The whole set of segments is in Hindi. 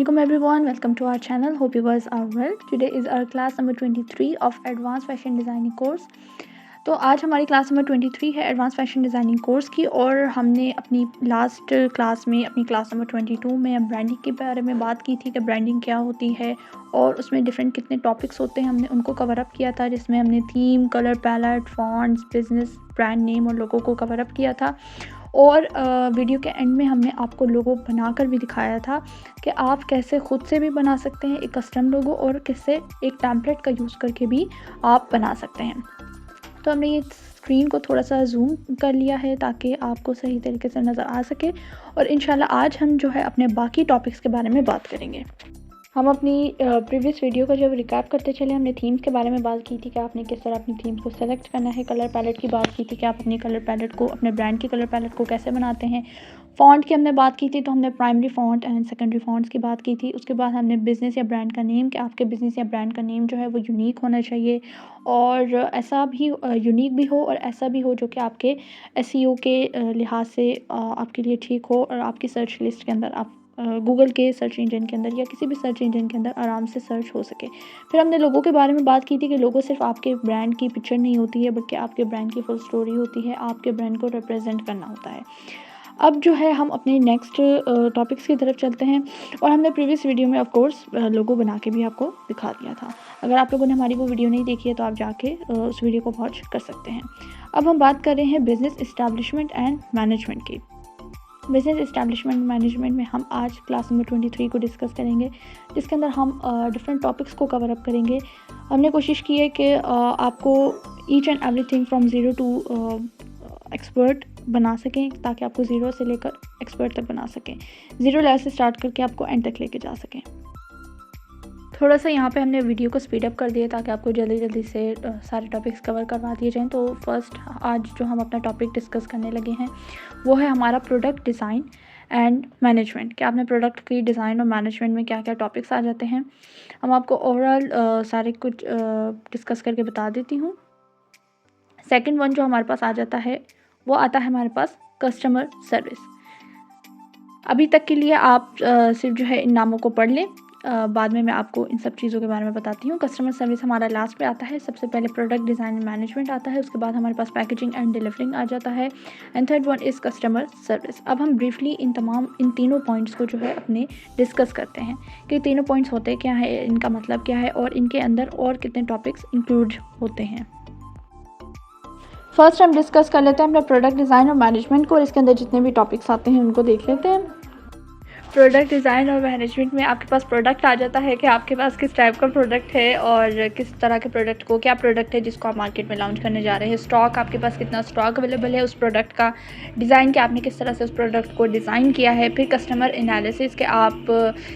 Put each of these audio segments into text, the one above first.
Assalamualaikum everyone, welcome to our channel. Hope you guys are well. Today is our class number 23 of Advanced Fashion Designing course. तो आज हमारी क्लास नंबर 23 है एडवांस फैशन डिज़ाइनिंग कोर्स की, और हमने अपनी लास्ट क्लास में अपनी क्लास नंबर 22 में ब्रांडिंग के बारे में बात की थी कि ब्रांडिंग क्या होती है और उसमें डिफरेंट कितने टॉपिक्स होते हैं, हमने उनको कवर अप किया था, जिसमें हमने theme, colour palette, fonts, business, brand name और लोगों को कवर अप किया था। और वीडियो के एंड में हमने आपको लोगो बनाकर भी दिखाया था कि आप कैसे ख़ुद से भी बना सकते हैं एक कस्टम लोगो, और कैसे एक टेम्पलेट का यूज़ करके भी आप बना सकते हैं। तो हमने ये स्क्रीन को थोड़ा सा जूम कर लिया है ताकि आपको सही तरीके से नज़र आ सके, और इंशाल्लाह आज हम जो है अपने बाकी टॉपिक्स के बारे में बात करेंगे। हम अपनी प्रीवियस वीडियो का जब रिकैप करते चले, हमने थीम्स के बारे में बात की थी कि आपने किस तरह अपनी थीम्स को सेलेक्ट करना है। कलर पैलेट की बात की थी कि आप अपनी कलर पैलेट को, अपने ब्रांड की कलर पैलेट को कैसे बनाते हैं। फ़ॉन्ट की हमने बात की थी, तो हमने primary font and secondary fonts की बात की थी। उसके बाद हमने बिज़नेस या ब्रांड का नेम, कि आपके बिज़नेस या ब्रांड का नेम जो है वो यूनिक होना चाहिए, और ऐसा भी यूनिक भी हो और ऐसा भी हो जो कि आपके एसईओ के लिहाज से आपके लिए ठीक हो, और आपकी सर्च लिस्ट के अंदर आप गूगल के सर्च इंजन के अंदर या किसी भी सर्च इंजन के अंदर आराम से सर्च हो सके। फिर हमने लोगों के बारे में बात की थी कि लोगो सिर्फ आपके ब्रांड की पिक्चर नहीं होती है, बल्कि आपके ब्रांड की फुल स्टोरी होती है, आपके ब्रांड को रिप्रेजेंट करना होता है। अब जो है हम अपने नेक्स्ट टॉपिक्स की तरफ चलते हैं, और हमने प्रीवियस वीडियो में ऑफ कोर्स लोगो बना के भी आपको दिखा दिया था। अगर आप लोगों ने हमारी वो वीडियो नहीं देखी है तो आप जाके उस वीडियो को वॉच कर सकते हैं। अब हम बात कर रहे हैं बिज़नेस इस्टेब्लिशमेंट एंड मैनेजमेंट की। बिज़नेस इस्टेब्लिशमेंट मैनेजमेंट में हम आज क्लास नंबर 23 को डिस्कस करेंगे, जिसके अंदर हम डिफरेंट टॉपिक्स को कवर अप करेंगे। हमने कोशिश की है कि आपको each and everything from zero to expert बना सकें, ताकि आपको ज़ीरो से लेकर एक्सपर्ट तक बना सकें, ज़ीरो लेवल से स्टार्ट करके आपको एंड तक लेके जा सकें। थोड़ा सा यहाँ पे हमने वीडियो को स्पीड अप कर दिया ताकि आपको जल्दी जल्दी से सारे टॉपिक्स कवर करवा दिए जाएँ। तो फर्स्ट आज जो हम अपना टॉपिक डिस्कस करने लगे हैं वो है हमारा प्रोडक्ट डिज़ाइन एंड मैनेजमेंट, कि आपने प्रोडक्ट की डिज़ाइन और मैनेजमेंट में क्या क्या टॉपिक्स आ जाते हैं। हम आपको ओवरऑल सारे कुछ डिस्कस करके बता देती हूँ। सेकेंड वन जो हमारे पास आ जाता है वो आता है हमारे पास कस्टमर सर्विस। अभी तक के लिए आप सिर्फ जो है इन नामों को पढ़ लें, बाद में मैं आपको इन सब चीज़ों के बारे में बताती हूँ। कस्टमर सर्विस हमारा लास्ट पे आता है। सबसे पहले प्रोडक्ट डिज़ाइन एंड मैनेजमेंट आता है, उसके बाद हमारे पास पैकेजिंग एंड डिलीवरिंग आ जाता है, and third one is customer service. अब हम ब्रीफली इन तीनों पॉइंट्स को जो है अपने डिस्कस करते हैं कि तीनों पॉइंट्स होते क्या है, इनका मतलब क्या है, और इनके अंदर और कितने टॉपिक्स इंक्लूड होते हैं। फर्स्ट हम डिस्कस कर लेते हैं अपने प्रोडक्ट डिज़ाइन और मैनेजमेंट को, और इसके अंदर जितने भी टॉपिक्स आते हैं उनको देख लेते हैं। प्रोडक्ट डिज़ाइन और मैनेजमेंट में आपके पास प्रोडक्ट आ जाता है कि आपके पास किस टाइप का प्रोडक्ट है और किस तरह के प्रोडक्ट को, क्या प्रोडक्ट है जिसको आप मार्केट में लॉन्च करने जा रहे हैं। स्टॉक, आपके पास कितना स्टॉक अवेलेबल है उस प्रोडक्ट का। डिज़ाइन, कि आपने किस तरह से उस प्रोडक्ट को डिज़ाइन किया है। फिर कस्टमर एनालिसिस, के आप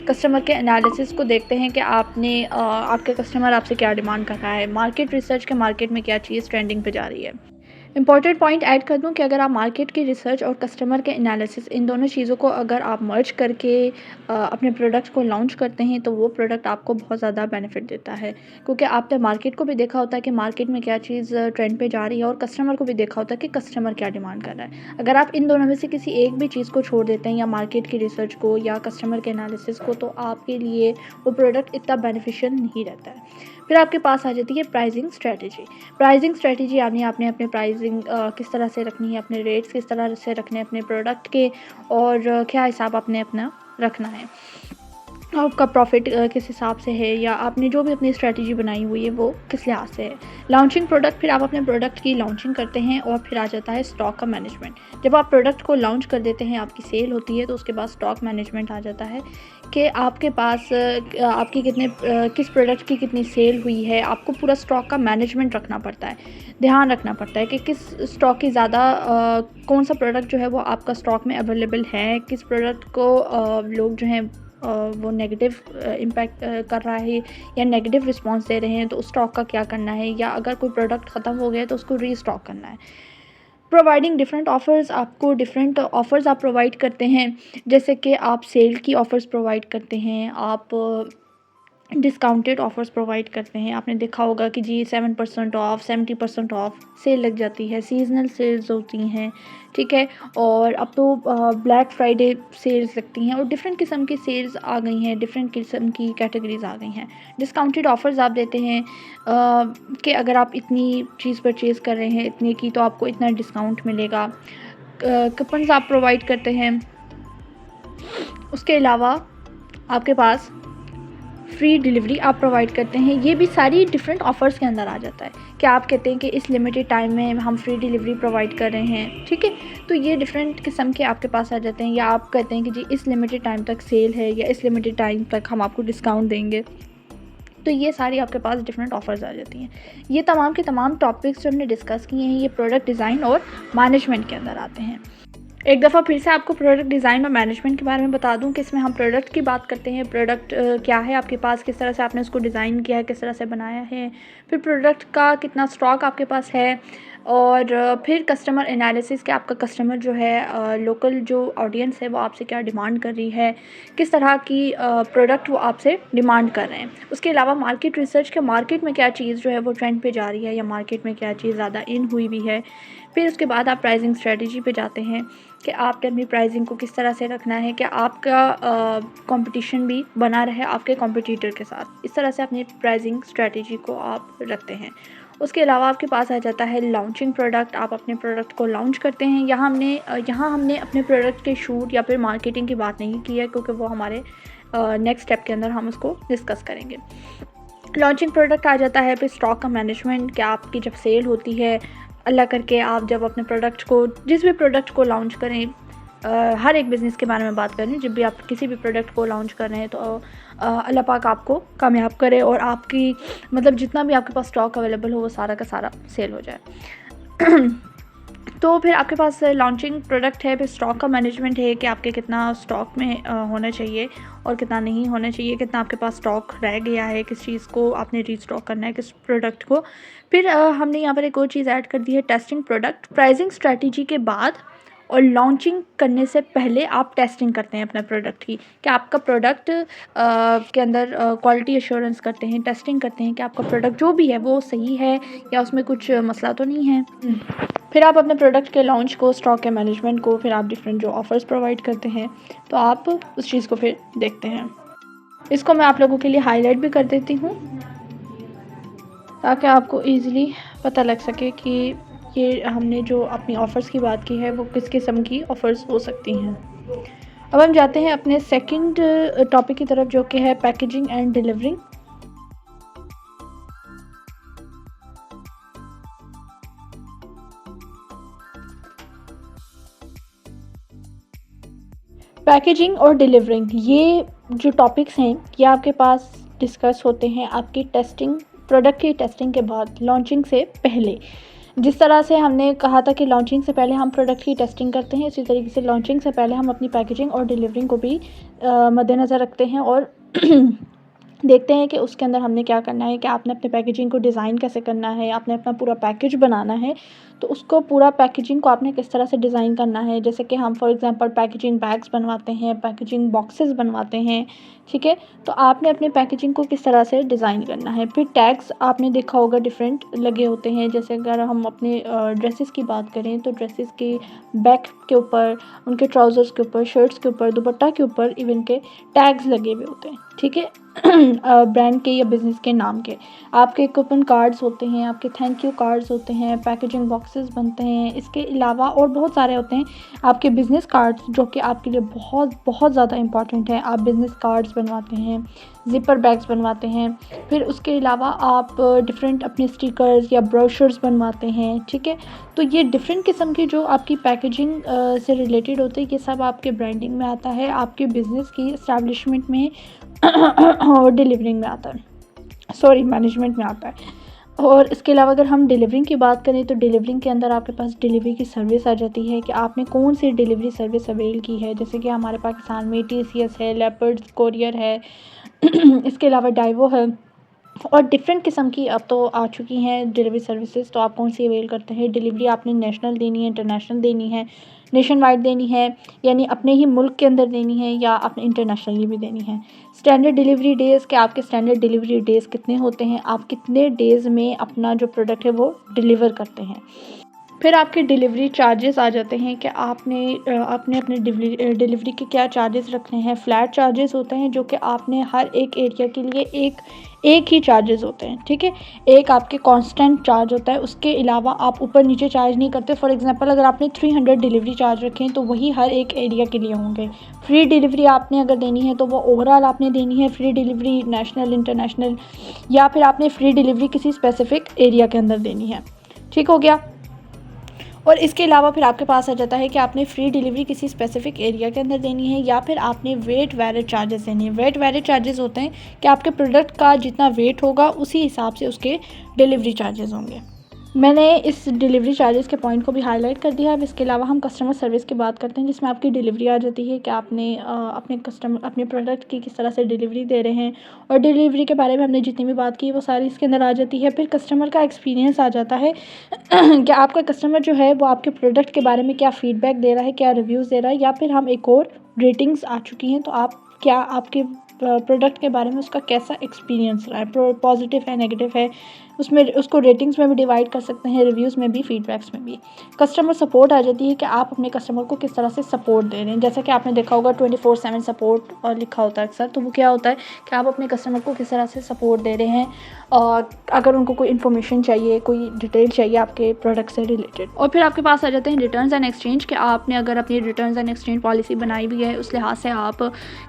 कस्टमर के एनालिसिस को देखते हैं कि आपने आपके कस्टमर आपसे क्या डिमांड कर रहा है। मार्केट रिसर्च, के मार्केट में क्या चीज़ ट्रेंडिंग पे जा रही है। इंपॉर्टेंट पॉइंट ऐड कर दूं कि अगर आप मार्केट की रिसर्च और कस्टमर के एनालिसिस, इन दोनों चीज़ों को अगर आप मर्ज करके अपने प्रोडक्ट को लॉन्च करते हैं तो वो प्रोडक्ट आपको बहुत ज़्यादा बेनिफिट देता है, क्योंकि आपने मार्केट को भी देखा होता है कि मार्केट में क्या चीज़ ट्रेंड पे जा रही है, और कस्टमर को भी देखा होता है कि कस्टमर क्या डिमांड कर रहा है। अगर आप इन दोनों में से किसी एक भी चीज़ को छोड़ देते हैं, या मार्केट की रिसर्च को या कस्टमर के एनालिसिस को, तो आपके लिए वो प्रोडक्ट इतना बेनिफिशियल नहीं रहता है। फिर आपके पास आ जाती है प्राइसिंग स्ट्रेटजी। प्राइसिंग स्ट्रेटजी यानी आपने अपने प्राइसिंग किस तरह से रखनी है, अपने रेट्स किस तरह से रखने हैं अपने प्रोडक्ट के, और क्या हिसाब आपने अपना रखना है, आपका प्रॉफिट किस हिसाब से है, या आपने जो भी अपनी स्ट्रेटजी बनाई हुई है वो किस लिहाज से है। लॉन्चिंग प्रोडक्ट, फिर आप अपने प्रोडक्ट की लॉन्चिंग करते हैं, और फिर आ जाता है स्टॉक का मैनेजमेंट। जब आप प्रोडक्ट को लॉन्च कर देते हैं, आपकी सेल होती है, तो उसके बाद स्टॉक मैनेजमेंट आ जाता है कि आपके पास आपकी किस प्रोडक्ट की कितनी सेल हुई है। आपको पूरा स्टॉक का मैनेजमेंट रखना पड़ता है, ध्यान रखना पड़ता है कि किस स्टॉक की ज़्यादा कौन सा प्रोडक्ट जो है वो आपका स्टॉक में अवेलेबल है, किस प्रोडक्ट को लोग जो हैं वो नेगेटिव इम्पैक्ट कर रहा है या नेगेटिव रिस्पांस दे रहे हैं, तो उस स्टॉक का क्या करना है, या अगर कोई प्रोडक्ट ख़त्म हो गया तो उसको रीस्टॉक करना है। प्रोवाइडिंग डिफरेंट ऑफ़र्स, आपको डिफरेंट ऑफ़र्स आप प्रोवाइड करते हैं, जैसे कि आप सेल की ऑफ़र्स प्रोवाइड करते हैं, आप डिस्काउंटेड ऑफ़र्स प्रोवाइड करते हैं। आपने देखा होगा कि जी 7% ऑफ, 70% ऑफ सेल लग जाती है, सीज़नल सेल्स होती हैं, ठीक है। और अब तो ब्लैक फ्राइडे सेल्स लगती हैं और डिफरेंट किस्म की सेल्स आ गई हैं, डिफरेंट किस्म की कैटेगरीज़ आ गई हैं। डिस्काउंटेड ऑफ़र्स आप देते हैं कि अगर आप इतनी चीज़ परचेज़ कर रहे हैं इतने की तो आपको इतना डिस्काउंट मिलेगा। कूपन्स आप प्रोवाइड करते हैं। उसके अलावा आपके पास फ्री डिलीवरी आप प्रोवाइड करते हैं। ये भी सारी डिफरेंट ऑफ़र्स के अंदर आ जाता है कि आप कहते हैं कि इस लिमिटेड टाइम में हम फ्री डिलीवरी प्रोवाइड कर रहे हैं, ठीक है। तो ये डिफरेंट किस्म के आपके पास आ जाते हैं, या आप कहते हैं कि जी इस लिमिटेड टाइम तक सेल है या इस लिमिटेड टाइम तक हम आपको डिस्काउंट देंगे। तो ये सारी आपके पास डिफरेंट ऑफ़र्स आ जाती हैं। ये तमाम के तमाम टॉपिक्स जो हमने डिस्कस किए हैं ये प्रोडक्ट डिज़ाइन और मैनेजमेंट के अंदर आते हैं। एक दफ़ा फिर से आपको प्रोडक्ट डिज़ाइन और मैनेजमेंट के बारे में बता दूं कि इसमें हम प्रोडक्ट की बात करते हैं। प्रोडक्ट क्या है आपके पास, किस तरह से आपने उसको डिज़ाइन किया है, किस तरह से बनाया है, फिर प्रोडक्ट का कितना स्टॉक आपके पास है, और फिर कस्टमर एनालिसिस कि आपका कस्टमर जो है लोकल जो ऑडियंस है वो आपसे क्या डिमांड कर रही है, किस तरह की प्रोडक्ट वो आपसे डिमांड कर रहे हैं। उसके अलावा मार्केट रिसर्च के मार्केट में क्या चीज़ जो है वो ट्रेंड पे जा रही है या मार्केट में क्या चीज़ ज़्यादा इन हुई भी है। फिर उसके बाद आप प्राइसिंग स्ट्रेटजी पे जाते हैं कि आपने अपनी प्राइसिंग को किस तरह से रखना है कि आपका कंपटीशन भी बना रहे आपके कॉम्पिटिटर के साथ। इस तरह से अपनी प्राइसिंग स्ट्रेटजी को आप रखते हैं। उसके अलावा आपके पास आ जाता है लॉन्चिंग प्रोडक्ट। आप अपने प्रोडक्ट को लॉन्च करते हैं। यहाँ हमने अपने प्रोडक्ट के शूट या फिर मार्केटिंग की बात नहीं की है क्योंकि वो हमारे नेक्स्ट स्टेप के अंदर हम उसको डिस्कस करेंगे। लॉन्चिंग प्रोडक्ट आ जाता है। फिर स्टॉक का मैनेजमेंट कि आपकी जब सेल होती है अल्लाह करके आप जब अपने प्रोडक्ट को जिस भी प्रोडक्ट को लॉन्च करें, हर एक बिज़नेस के बारे में बात करें, जब भी आप किसी भी प्रोडक्ट को लॉन्च कर रहे हैं तो अल्लाह पाक आपको कामयाब करे और आपकी मतलब जितना भी आपके पास स्टॉक अवेलेबल हो वो सारा का सारा सेल हो जाए। तो फिर आपके पास लॉन्चिंग प्रोडक्ट है, फिर स्टॉक का मैनेजमेंट है कि आपके कितना स्टॉक में होना चाहिए और कितना नहीं होना चाहिए, कितना आपके पास स्टॉक रह गया है, किस चीज़ को आपने रीस्टॉक करना है, किस प्रोडक्ट को। फिर हमने यहाँ पर एक और चीज़ ऐड कर दी है, टेस्टिंग प्रोडक्ट। प्राइसिंग स्ट्रैटेजी के बाद और लॉन्चिंग करने से पहले आप टेस्टिंग करते हैं अपने प्रोडक्ट की कि आपका प्रोडक्ट के अंदर क्वालिटी एश्योरेंस करते हैं, टेस्टिंग करते हैं कि आपका प्रोडक्ट जो भी है वो सही है या उसमें कुछ मसला तो नहीं है। फिर आप अपने प्रोडक्ट के लॉन्च को, स्टॉक के मैनेजमेंट को, फिर आप डिफरेंट जो ऑफ़र्स प्रोवाइड करते हैं तो आप उस चीज़ को फिर देखते हैं। इसको मैं आप लोगों के लिए हाईलाइट भी कर देती हूँ ताकि आपको ईज़िली पता लग सके कि ये हमने जो अपनी ऑफ़र्स की बात की है वो किस किस्म की ऑफ़र्स हो सकती हैं। अब हम जाते हैं अपने सेकंड टॉपिक की तरफ जो कि है पैकेजिंग एंड डिलीवरिंग। पैकेजिंग और डिलीवरिंग ये जो टॉपिक्स हैं ये आपके पास डिस्कस होते हैं आपकी टेस्टिंग, प्रोडक्ट की टेस्टिंग के बाद, लॉन्चिंग से पहले। जिस तरह से हमने कहा था कि लॉन्चिंग से पहले हम प्रोडक्ट की टेस्टिंग करते हैं, इसी तरीके से लॉन्चिंग से पहले हम अपनी पैकेजिंग और डिलीवरिंग को भी मद्देनज़र रखते हैं और देखते हैं कि उसके अंदर हमने क्या करना है कि आपने अपने पैकेजिंग को डिज़ाइन कैसे करना है, आपने अपना पूरा पैकेज बनाना है तो उसको पूरा पैकेजिंग को आपने किस तरह से डिज़ाइन करना है। जैसे कि हम फॉर एग्जांपल पैकेजिंग बैग्स बनवाते हैं, पैकेजिंग बॉक्सेस बनवाते हैं, ठीक है। तो आपने अपने पैकेजिंग को किस तरह से डिज़ाइन करना है। फिर टैग्स आपने देखा होगा डिफरेंट लगे होते हैं। जैसे अगर हम अपने ड्रेसेस की बात करें तो ड्रेसेस के बैक के ऊपर, उनके ट्राउज़र्स के ऊपर, शर्ट्स के ऊपर, दुपट्टा के ऊपर इवन के टैग्स लगे हुए होते हैं, ठीक है। ब्रांड के या बिज़नेस के नाम के आपके कूपन कार्ड्स होते हैं, आपके थैंक यू कार्ड्स होते हैं, पैकेजिंग बॉक्सेस बनते हैं। इसके अलावा और बहुत सारे होते हैं आपके बिज़नेस कार्ड्स जो कि आपके लिए बहुत बहुत ज़्यादा इंपॉर्टेंट है। आप बिज़नेस कार्ड्स बनवाते हैं, ज़िपर बैग्स बनवाते हैं। फिर उसके अलावा आप डिफरेंट अपने स्टिकर्स या ब्रोशर्स बनवाते हैं, ठीक है। तो ये डिफरेंट किस्म की जो आपकी पैकेजिंग से रिलेटेड होते हैं ये सब आपके ब्रांडिंग में आता है, आपके बिज़नेस की इस्टेब्लिशमेंट में और डिलीवरिंग में आता है, सॉरी मैनेजमेंट में आता है। और इसके अलावा अगर हम डिलीवरिंग की बात करें तो डिलीवरिंग के अंदर आपके पास डिलीवरी की सर्विस आ जाती है कि आपने कौन सी डिलीवरी सर्विस अवेल की है। जैसे कि हमारे पाकिस्तान में TCS है, लेपर्ड कोरियर है, इसके अलावा डाइवो है, और डिफरेंट किस्म की अब तो आ चुकी हैं डिलीवरी सर्विसेज। तो आप कौन सी अवेल करते हैं? डिलीवरी आपने नेशनल देनी है, इंटरनेशनल देनी है, नेशन वाइड देनी है, यानी अपने ही मुल्क के अंदर देनी है, या अपने इंटरनेशनली भी देनी है। स्टैंडर्ड डिलीवरी डेज़ के आपके स्टैंडर्ड डिलीवरी डेज़ कितने होते हैं? आप कितने डेज़ में अपना जो प्रोडक्ट है वो डिलीवर करते हैं? फिर आपके डिलीवरी चार्जेस आ जाते हैं कि आपने अपने डिलीवरी के क्या चार्जेस रखने हैं। फ्लैट चार्जेस होते हैं जो कि आपने हर एक एरिया के लिए एक ही चार्जेस होते हैं, ठीक है। एक आपके कांस्टेंट चार्ज होता है, उसके अलावा आप ऊपर नीचे चार्ज नहीं करते। फॉर एग्जांपल अगर आपने 300 डिलीवरी चार्ज रखे हैं तो वही हर एक एरिया के लिए होंगे। फ्री डिलीवरी आपने अगर देनी है तो वो ओवरऑल आपने देनी है, फ्री डिलीवरी नेशनल, इंटरनेशनल, या फिर आपने फ्री डिलीवरी किसी स्पेसिफिक एरिया के अंदर देनी है, ठीक हो गया। और इसके अलावा फिर आपके पास आ जाता है कि आपने फ्री डिलीवरी किसी स्पेसिफिक एरिया के अंदर देनी है, या फिर आपने वेट वैलिड चार्जेस देने हैं। वेट वैलिड चार्जेस होते हैं कि आपके प्रोडक्ट का जितना वेट होगा उसी हिसाब से उसके डिलीवरी चार्जेस होंगे। मैंने इस डिलीवरी चार्जेस के पॉइंट को भी हाईलाइट कर दिया है। अब इसके अलावा हम कस्टमर सर्विस की बात करते हैं, जिसमें आपकी डिलीवरी आ जाती है कि आपने अपने प्रोडक्ट की किस तरह से डिलीवरी दे रहे हैं, और डिलीवरी के बारे में हमने जितनी भी बात की वो सारी इसके अंदर आ जाती है। फिर कस्टमर का एक्सपीरियंस आ जाता है कि आपका कस्टमर जो है वो आपके प्रोडक्ट के बारे में क्या फ़ीडबैक दे रहा है, क्या रिव्यूज़ दे रहा है, या फिर हम एक और रेटिंग्स आ चुकी हैं तो आपके प्रोडक्ट के बारे में उसका कैसा एक्सपीरियंस रहा है, पॉजिटिव है, नेगेटिव है, उसमें उसको रेटिंग्स में भी डिवाइड कर सकते हैं, रिव्यूज़ में भी, फीडबैक्स में भी। कस्टमर सपोर्ट आ जाती है कि आप अपने कस्टमर को किस तरह से सपोर्ट दे रहे हैं। जैसा कि आपने देखा होगा 24/7 सपोर्ट लिखा होता है अक्सर, तो वो क्या होता है कि आप अपने कस्टमर को किस तरह से सपोर्ट दे रहे हैं, और अगर उनको कोई इन्फॉर्मेशन चाहिए, कोई डिटेल चाहिए आपके प्रोडक्ट से रिलेटेड। और फिर आपके पास आ जाते हैं रिटर्न्स एंड एक्सचेंज, कि आपने अगर अपनी रिटर्न्स एंड एक्सचेंज पॉलिसी बनाई हुई है, उस लिहाज से आप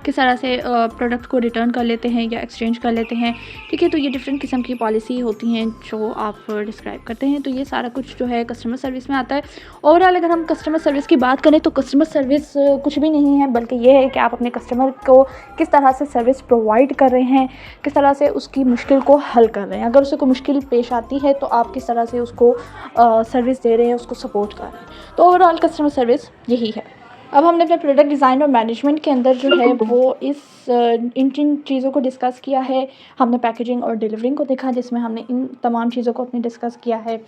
किस तरह से प्रोडक्ट को रिटर्न कर लेते हैं या एक्सचेंज कर लेते हैं, ठीक है। तो ये डिफरेंट किस्म की पॉलिसी होती हैं जो आप डिस्क्राइब करते हैं। तो ये सारा कुछ जो है कस्टमर सर्विस में आता है। ओवरऑल अगर हम कस्टमर सर्विस की बात करें तो कस्टमर सर्विस कुछ भी नहीं है, बल्कि ये है कि आप अपने कस्टमर को किस तरह से सर्विस प्रोवाइड कर रहे हैं, किस तरह से उसकी मुश्किल को हल कर रहे हैं। अगर उसे कोई मुश्किल पेश आती है तो आप किस तरह से उसको सर्विस दे रहे हैं, उसको सपोर्ट कर रहे हैं। तो ओवरऑल कस्टमर सर्विस यही है। अब हमने अपने प्रोडक्ट डिज़ाइन और मैनेजमेंट के अंदर जो है वो इन चीज़ों को डिस्कस किया है। हमने पैकेजिंग और डिलीवरिंग को देखा, जिसमें हमने इन तमाम चीज़ों को अपने डिस्कस किया है।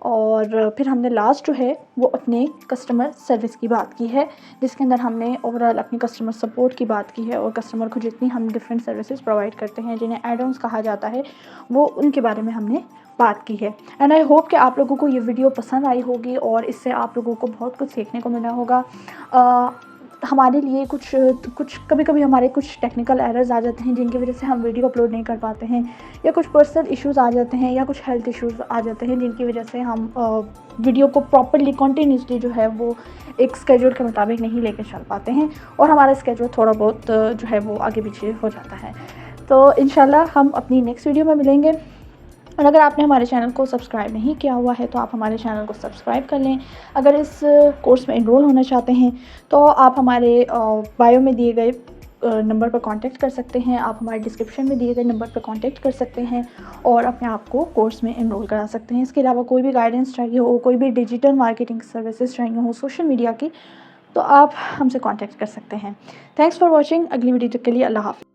और फिर हमने लास्ट जो है वो अपने कस्टमर सर्विस की बात की है, जिसके अंदर हमने ओवरऑल अपनी कस्टमर सपोर्ट की बात की है, और कस्टमर को जितनी हम डिफरेंट सर्विसेज प्रोवाइड करते हैं, जिन्हें एड ऑन्स कहा जाता है, वो उनके बारे में हमने बात की है। एंड आई होप कि आप लोगों को ये वीडियो पसंद आई होगी और इससे आप लोगों को बहुत कुछ सीखने को मिला होगा। हमारे लिए कुछ कभी कभी हमारे कुछ टेक्निकल एरर्स आ जाते हैं, जिनकी वजह से हम वीडियो अपलोड नहीं कर पाते हैं, या कुछ पर्सनल इश्यूज़ आ जाते हैं, या कुछ हेल्थ इश्यूज़ आ जाते हैं, जिनकी वजह से हम वीडियो को प्रॉपरली कंटिन्यूसली जो है वो एक स्केड्यूल के मुताबिक नहीं लेके चल पाते हैं, और हमारा स्केड्यूल थोड़ा बहुत जो है वो आगे पीछे हो जाता है। तो इंशाल्लाह हम अपनी नेक्स्ट वीडियो में मिलेंगे। और अगर आपने हमारे चैनल को सब्सक्राइब नहीं किया हुआ है तो आप हमारे चैनल को सब्सक्राइब कर लें। अगर इस कोर्स में एनरोल होना चाहते हैं तो आप हमारे बायो में दिए गए नंबर पर कांटेक्ट कर सकते हैं, आप हमारे डिस्क्रिप्शन में दिए गए नंबर पर कांटेक्ट कर सकते हैं और अपने आप को कोर्स में एनरोल करा सकते हैं। इसके अलावा कोई भी गाइडेंस चाहिए हो, कोई भी डिजिटल मार्केटिंग सर्विसेज चाहिए हो सोशल मीडिया की, तो आप हमसे कांटेक्ट कर सकते हैं। Thanks for watching. अगली वीडियो तक के लिए अल्लाह हाफ़िज़।